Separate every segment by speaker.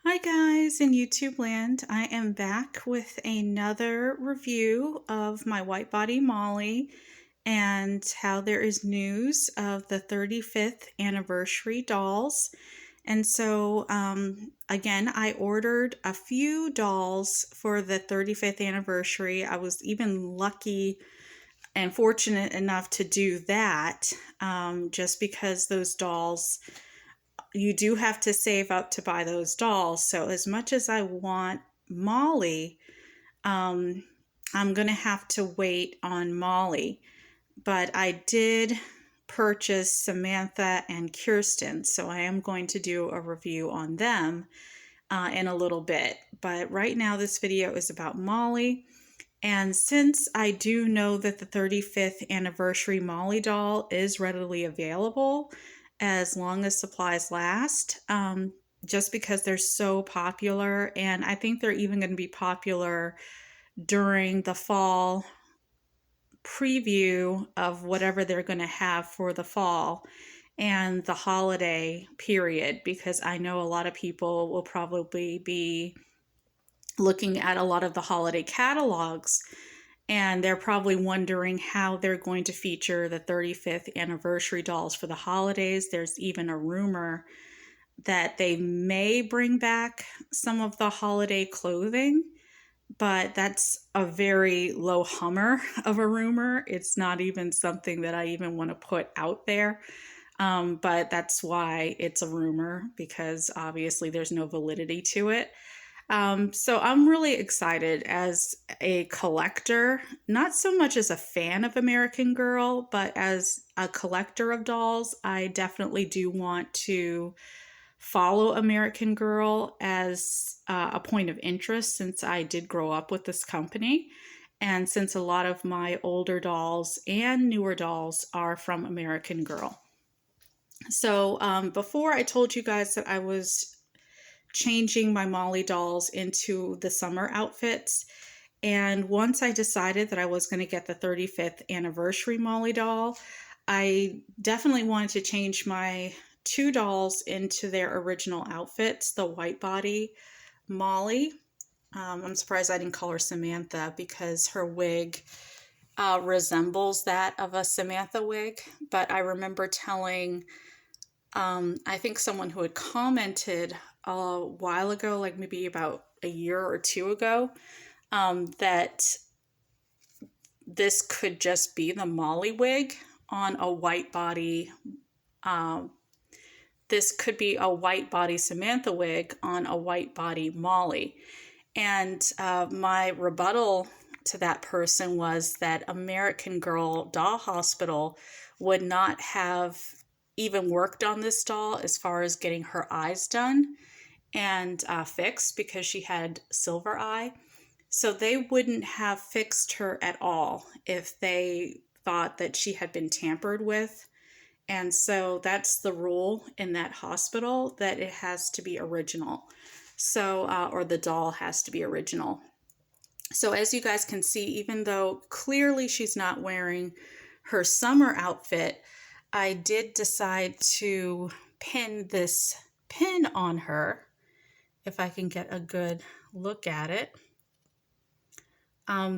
Speaker 1: Hi guys in YouTube land. I am back with another review of my white body Molly and how there is news of the 35th anniversary dolls. And so again, I ordered a few dolls for the 35th anniversary. I was even lucky and fortunate enough to do that just because those dolls, you do have to save up to buy those dolls. So as much as I want Molly, um, I'm going to have to wait on Molly. But I did purchase Samantha and Kirsten, so I am going to do a review on them in a little bit. But right now this video is about Molly. And since I do know that the 35th anniversary Molly doll is readily available as long as supplies last, just because they're so popular, and I think they're even going to be popular during the fall preview of whatever they're going to have for the fall and the holiday period, because I know a lot of people will probably be looking at a lot of the holiday catalogs, and they're probably wondering how they're going to feature the 35th anniversary dolls for the holidays. There's even a rumor that they may bring back some of the holiday clothing, but that's a very low hummer of a rumor. It's not even something that I even want to put out there. But that's why it's a rumor, because obviously there's no validity to it. So I'm really excited as a collector, not so much as a fan of American Girl, but as a collector of dolls. I definitely do want to follow American Girl as a point of interest, since I did grow up with this company. And since a lot of my older dolls and newer dolls are from American Girl. So before I told you guys that I was changing my Molly dolls into the summer outfits. And once I decided that I was going to get the 35th anniversary Molly doll, I definitely wanted to change my two dolls into their original outfits, the white body Molly. I'm surprised I didn't call her Samantha, because her wig resembles that of a Samantha wig. But I remember telling I think someone who had commented a while ago, like maybe about a year or two ago, that this could just be the Molly wig on a white body. This could be a white body Samantha wig on a white body Molly. And my rebuttal to that person was that American Girl Doll Hospital would not have even worked on this doll as far as getting her eyes done and fixed, because she had silver eye. So they wouldn't have fixed her at all if they thought that she had been tampered with. And so that's the rule in that hospital, that it has to be original. So, or the doll has to be original. So as you guys can see, even though clearly she's not wearing her summer outfit, I did decide to pin this pin on her, if I can get a good look at it.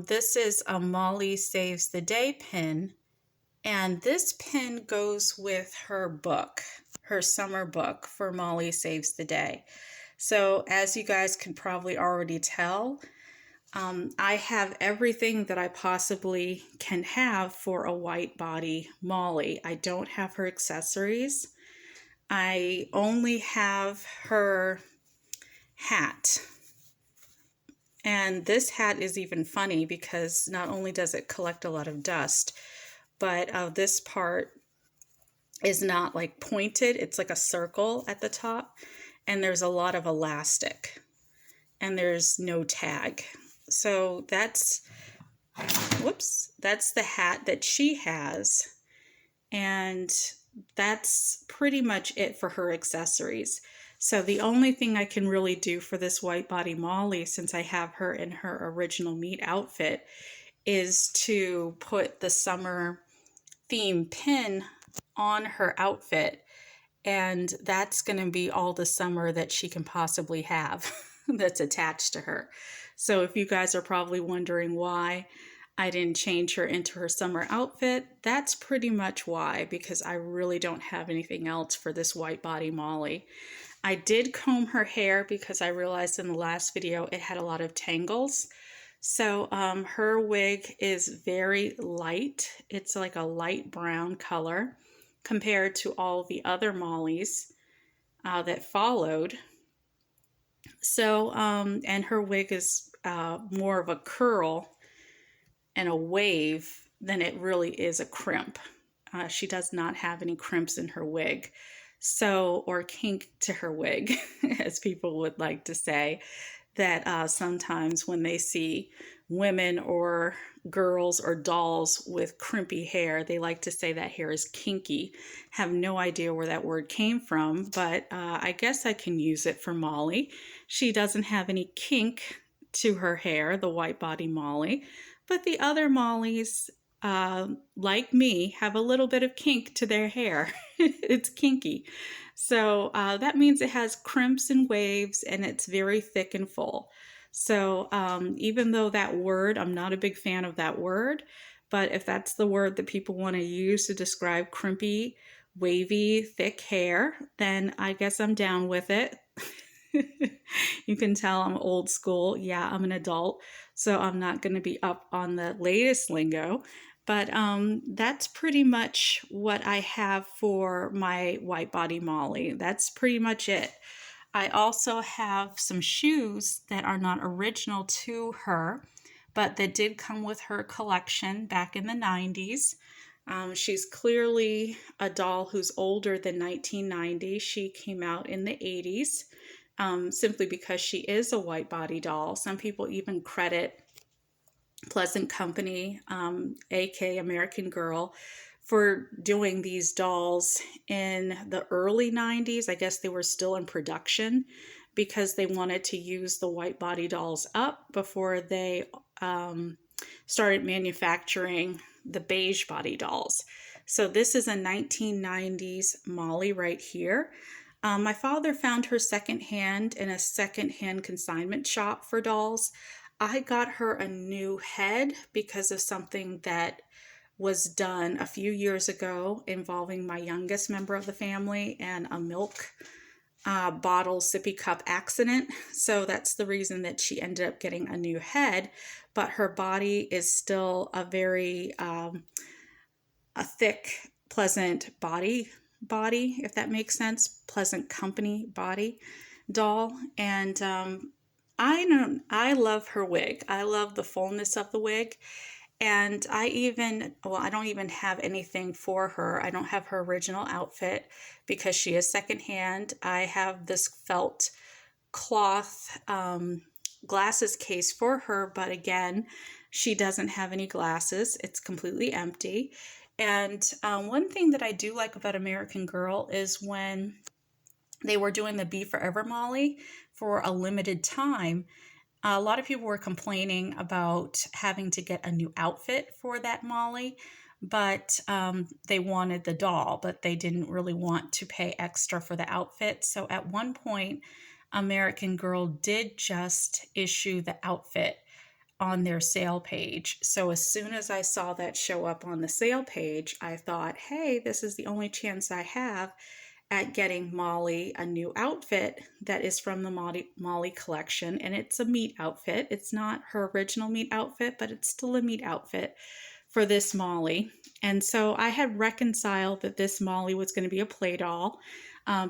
Speaker 1: This is a Molly Saves the Day pin, and this pin goes with her book, her summer book for Molly Saves the Day. So as you guys can probably already tell, I have everything that I possibly can have for a white body Molly. I don't have her accessories. I only have her hat. And this hat is even funny, because not only does it collect a lot of dust, but this part is not like pointed. It's like a circle at the top, and there's a lot of elastic, and there's no tag. So that's, whoops, that's the hat that she has. And that's pretty much it for her accessories. So the only thing I can really do for this white body Molly, since I have her in her original meat outfit, is to put the summer theme pin on her outfit. And that's going to be all the summer that she can possibly have that's attached to her. So if you guys are probably wondering why I didn't change her into her summer outfit, that's pretty much why, because I really don't have anything else for this white body Molly. I did comb her hair because I realized in the last video it had a lot of tangles. So her wig is very light. It's like a light brown color compared to all the other Mollies that followed. So, and her wig is more of a curl and a wave than it really is a crimp. She does not have any crimps in her wig. So, or kink to her wig, as people would like to say, that sometimes when they see women or girls or dolls with crimpy hair, they like to say that hair is kinky. Have no idea where that word came from, but I guess I can use it for Molly. She doesn't have any kink to her hair, the white body Molly, but the other Mollies, like me, have a little bit of kink to their hair. It's kinky. So that means it has crimps and waves, and it's very thick and full. So even though that word, I'm not a big fan of that word, but if that's the word that people want to use to describe crimpy, wavy, thick hair, then I guess I'm down with it. You can tell I'm old school. Yeah, I'm an adult, so I'm not going to be up on the latest lingo. But that's pretty much what I have for my white body Molly. That's pretty much it. I also have some shoes that are not original to her, but that did come with her collection back in the 90s. She's clearly a doll who's older than 1990. She came out in the 80s, simply because she is a white body doll. Some people even credit Pleasant Company, aka American Girl, for doing these dolls in the early 90s. I guess they were still in production because they wanted to use the white body dolls up before they started manufacturing the beige body dolls. So this is a 1990s Molly right here. My father found her secondhand in a secondhand consignment shop for dolls. I got her a new head because of something that was done a few years ago involving my youngest member of the family and a milk bottle sippy cup accident. So that's the reason that she ended up getting a new head, but her body is still a very a thick, pleasant body, if that makes sense, Pleasant Company body doll. And I love her wig. I love the fullness of the wig. And I don't even have anything for her. I don't have her original outfit because she is secondhand. I have this felt cloth glasses case for her, but again, she doesn't have any glasses. It's completely empty. And one thing that I do like about American Girl is when they were doing the Be Forever Molly for a limited time, a lot of people were complaining about having to get a new outfit for that Molly, but they wanted the doll, but they didn't really want to pay extra for the outfit. So at one point, American Girl did just issue the outfit on their sale page. So as soon as I saw that show up on the sale page, I thought, hey, this is the only chance I have at getting Molly a new outfit that is from the Molly collection. And it's a meat outfit. It's not her original meat outfit, but it's still a meat outfit for this Molly. And so I had reconciled that this Molly was going to be a play doll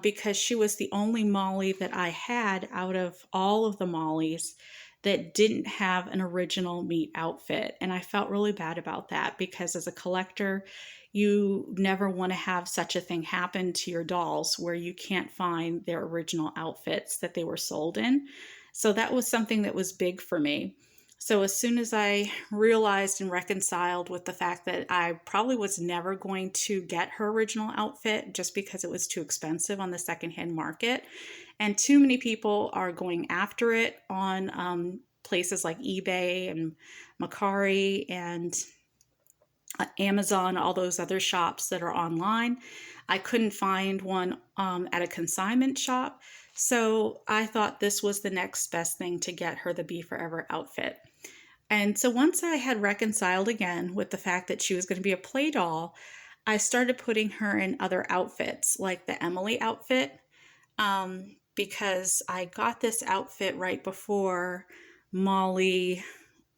Speaker 1: because she was the only Molly that I had out of all of the Mollys that didn't have an original meat outfit. And I felt really bad about that because as a collector, you never want to have such a thing happen to your dolls where you can't find their original outfits that they were sold in. So that was something that was big for me. So as soon as I realized and reconciled with the fact that I probably was never going to get her original outfit just because it was too expensive on the secondhand market, and too many people are going after it on places like eBay and Mercari and Amazon, all those other shops that are online. I couldn't find one at a consignment shop. So I thought this was the next best thing to get her the Be Forever outfit. And so once I had reconciled again with the fact that she was going to be a play doll, I started putting her in other outfits, like the Emily outfit, because I got this outfit right before Molly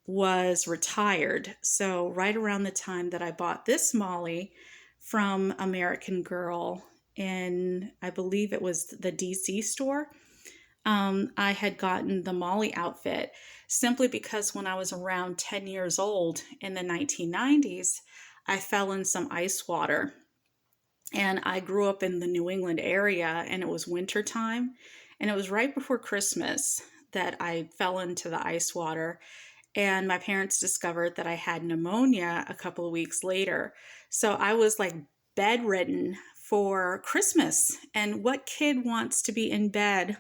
Speaker 1: was retired. So, right around the time that I bought this Molly from American Girl in, I believe it was the DC store, I had gotten the Molly outfit simply because when I was around 10 years old in the 1990s, I fell in some ice water. And I grew up in the New England area and it was winter time. And it was right before Christmas that I fell into the ice water. And my parents discovered that I had pneumonia a couple of weeks later. So I was like bedridden for Christmas. And what kid wants to be in bed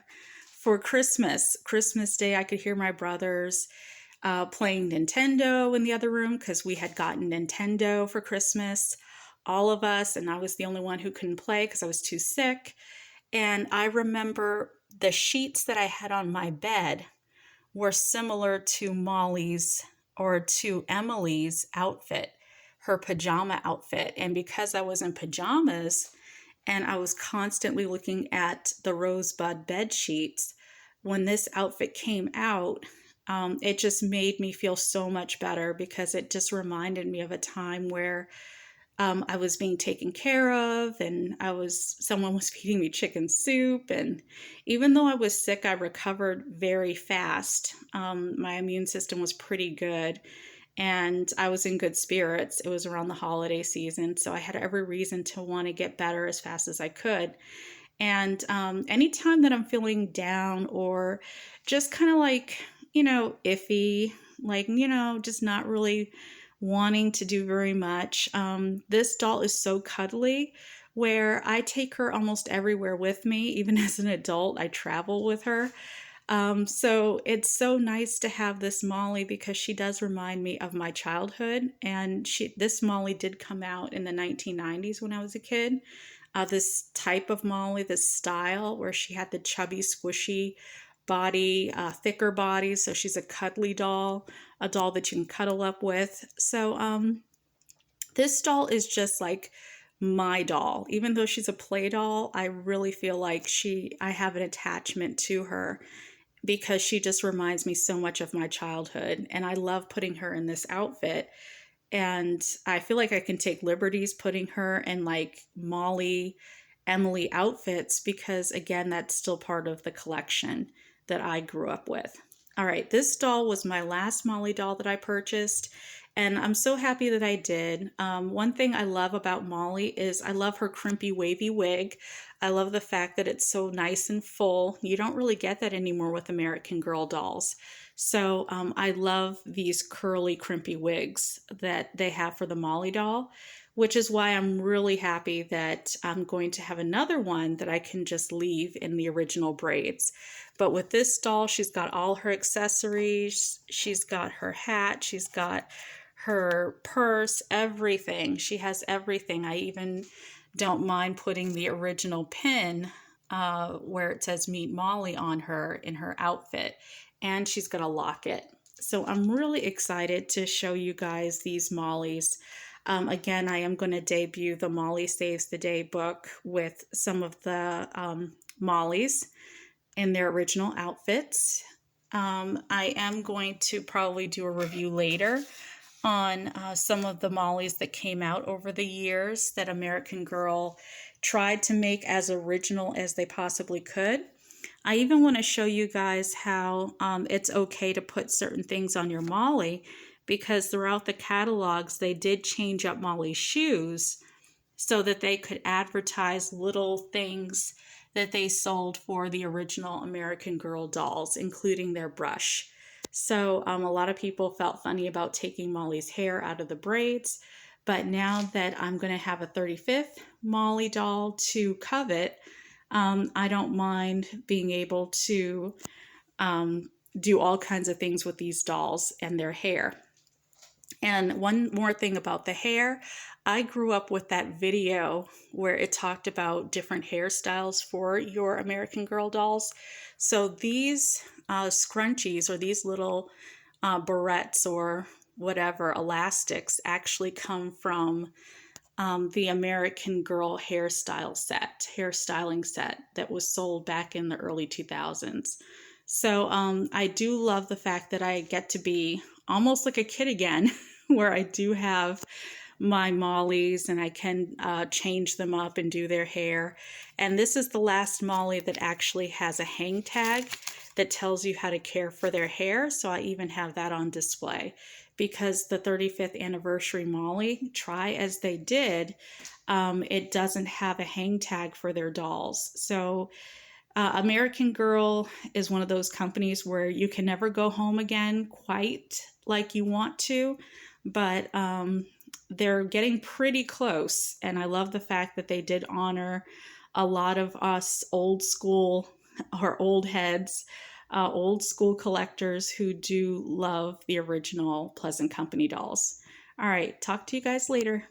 Speaker 1: for Christmas? Christmas Day, I could hear my brothers playing Nintendo in the other room because we had gotten Nintendo for Christmas, all of us, and I was the only one who couldn't play because I was too sick. And I remember the sheets that I had on my bed were similar to Molly's or to Emily's outfit, her pajama outfit. And because I was in pajamas and I was constantly looking at the rosebud bed sheets, when this outfit came out, it just made me feel so much better because it just reminded me of a time where I was being taken care of, and someone was feeding me chicken soup. And even though I was sick, I recovered very fast. My immune system was pretty good, and I was in good spirits. It was around the holiday season, so I had every reason to want to get better as fast as I could. And anytime that I'm feeling down or just kind of like, iffy, like, just not really wanting to do very much, this doll is so cuddly where I take her almost everywhere with me. Even as an adult, I travel with her. So it's so nice to have this Molly because she does remind me of my childhood. And this Molly did come out in the 1990s when I was a kid. This type of Molly, this style where she had the chubby, squishy body, thicker body. So she's a cuddly doll, a doll that you can cuddle up with. So this doll is just like my doll. Even though she's a play doll, I really feel like I have an attachment to her because she just reminds me so much of my childhood. And I love putting her in this outfit. And I feel like I can take liberties putting her in like Molly, Emily outfits because, again, that's still part of the collection that I grew up with. All right, this doll was my last Molly doll that I purchased, and I'm so happy that I did. One thing I love about Molly is I love her crimpy, wavy wig. I love the fact that it's so nice and full. You don't really get that anymore with American Girl dolls. So I love these curly, crimpy wigs that they have for the Molly doll, which is why I'm really happy that I'm going to have another one that I can just leave in the original braids. But with this doll, she's got all her accessories. She's got her hat. She's got her purse, everything. She has everything. I even don't mind putting the original pin where it says Meet Molly on her in her outfit. And she's got a locket. So I'm really excited to show you guys these Mollys. Again, I am going to debut the Molly Saves the Day book with some of the Mollys in their original outfits. I am going to probably do a review later on some of the Mollys that came out over the years that American Girl tried to make as original as they possibly could. I even want to show you guys how it's okay to put certain things on your Molly because throughout the catalogs, they did change up Molly's shoes so that they could advertise little things that they sold for the original American Girl dolls, including their brush. So a lot of people felt funny about taking Molly's hair out of the braids, but now that I'm going to have a 35th Molly doll to covet, I don't mind being able to do all kinds of things with these dolls and their hair. And one more thing about the hair, I grew up with that video where it talked about different hairstyles for your American Girl dolls. So these scrunchies, or these little barrettes or whatever elastics, actually come from the American Girl hairstyling set that was sold back in the early 2000s. So I do love the fact that I get to be almost like a kid again, where I do have my Mollies and I can change them up and do their hair. And this is the last Molly that actually has a hang tag that tells you how to care for their hair. So I even have that on display, because the 35th anniversary Molly, try as they did, it doesn't have a hang tag for their dolls. So American Girl is one of those companies where you can never go home again quite like you want to, but they're getting pretty close. And I love the fact that they did honor a lot of us old school or old heads, old school collectors who do love the original Pleasant Company dolls. All right, talk to you guys later.